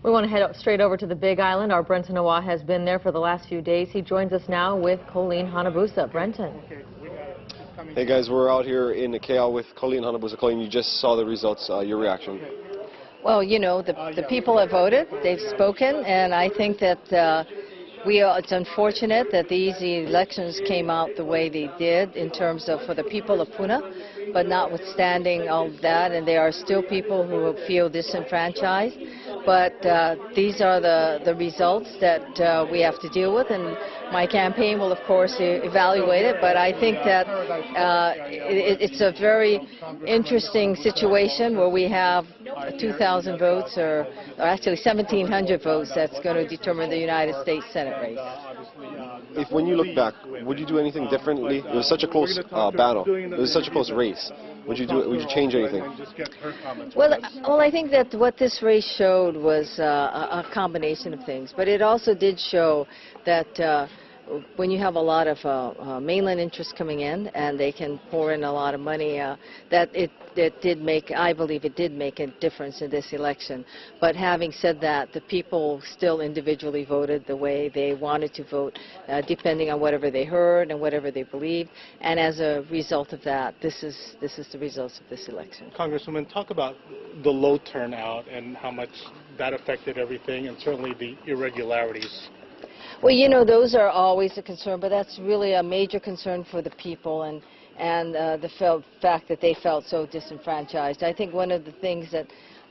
We want to head straight over to the Big Island. Our Brenton Awa has been there for the last few days. He joins us now with Colleen Hanabusa. Brenton. Hey guys, we're out here in the KL with Colleen Hanabusa. Colleen, you just saw the results. Your reaction? Well, you know, the people have voted. They've spoken, and I think that it's unfortunate that these elections came out the way they did in terms of for the people of Puna, but notwithstanding all that, and there are still people who feel disenfranchised. But these are the results that we have to deal with, and my campaign will, of course, evaluate it. But I think that it's a very interesting situation where we have 2,000 votes, or actually 1,700 votes, that's going to determine the United States Senate race. When you look back, would you do anything differently? It was such a close battle. It was such a close race. Would you change anything? Well, I think that what this race showed was a combination of things, but it also did show that when you have a lot of mainland interests coming in and they can pour in a lot of money, that it did make, I believe it did make a difference in this election. But having said that, the people still individually voted the way they wanted to vote, depending on whatever they heard and whatever they believed. And as a result of that, this is the results of this election. Congresswoman, talk about the low turnout and how much that affected everything, and certainly the irregularities. Well, you know, those are always a concern, but that's really a major concern for the people, and the fact that they felt so disenfranchised. I think one of the things that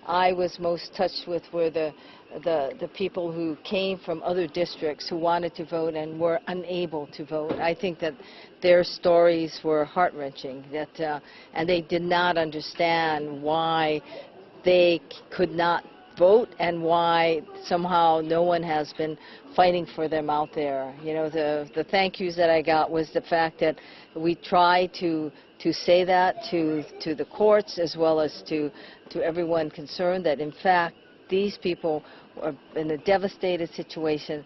I was most touched with were the people who came from other districts who wanted to vote and were unable to vote. I think that their stories were heart-wrenching, and they did not understand why they could not vote and why somehow no one has been fighting for them out there. You know, the thank yous that I got was the fact that we tried to say that to the courts as well as to everyone concerned, that in fact these people are in a devastated situation.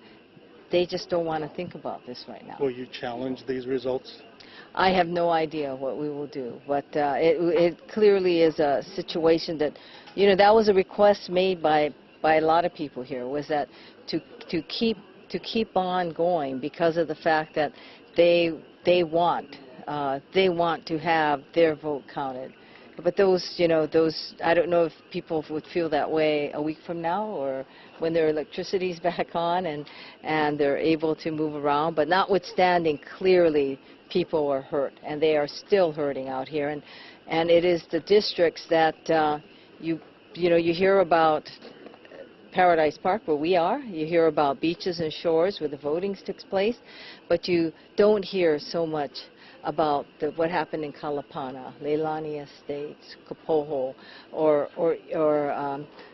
They just don't want to think about this right now. Will you challenge these results? I have no idea what we will do, but it clearly is a situation that, you know, that was a request made by a lot of people here, was that to keep on going because of the fact that they want to have their vote counted. But those, you know, I don't know if people would feel that way a week from now or when their electricity is back on and they're able to move around. But notwithstanding, clearly people are hurt, and they are still hurting out here. And it is the districts that you hear about Paradise Park, where we are. You hear about beaches and shores where the voting took place, but you don't hear so much about what happened in Kalapana, Leilani Estates, Kapoho, or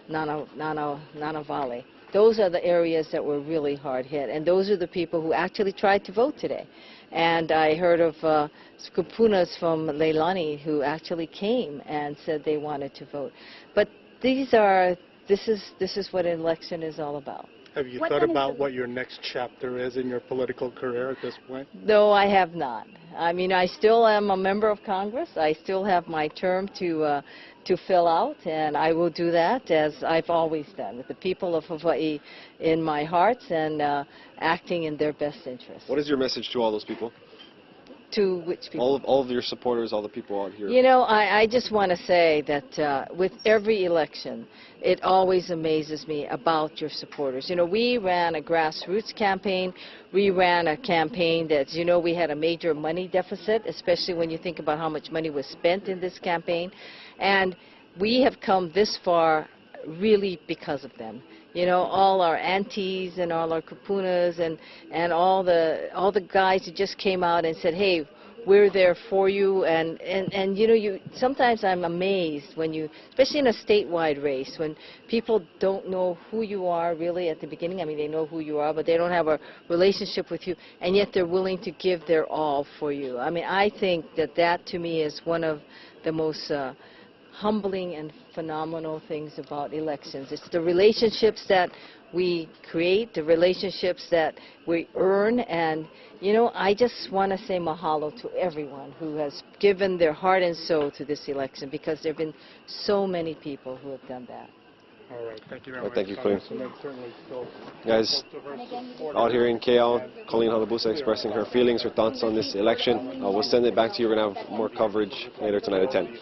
Nana Valley. Those are the areas that were really hard hit, and those are the people who actually tried to vote today. And I heard of Punas from Leilani who actually came and said they wanted to vote. But this is what an election is all about. Have you thought about what your next chapter is in your political career at this point? No, I have not. I mean, I still am a member of Congress. I still have my term to fill out, and I will do that as I've always done, with the people of Hawaii in my heart and acting in their best interest. What is your message to all those people? To which people? All of your supporters, all the people out here. You know, I just want to say that with every election, it always amazes me about your supporters. You know, we ran a grassroots campaign. We ran a campaign that, you know, we had a major money deficit, especially when you think about how much money was spent in this campaign. And we have come this far really because of them. You know, all our aunties and all our kapunas and all the guys who just came out and said, hey, we're there for you. And you know, sometimes I'm amazed when especially in a statewide race, when people don't know who you are really at the beginning. I mean, they know who you are, but they don't have a relationship with you, and yet they're willing to give their all for you. I mean, I think that to me is one of the most humbling and phenomenal things about elections. It's the relationships that we create, the relationships that we earn, and you know, I just want to say mahalo to everyone who has given their heart and soul to this election, because there have been so many people who have done that. All right, thank you very Well, much. thank you, Colleen. Congresswoman. Certainly still Guys, to her support. out here in KL, Colleen Hanabusa expressing her feelings, her thoughts on this election. We'll send it back to you. We're going to have more coverage later tonight at 10.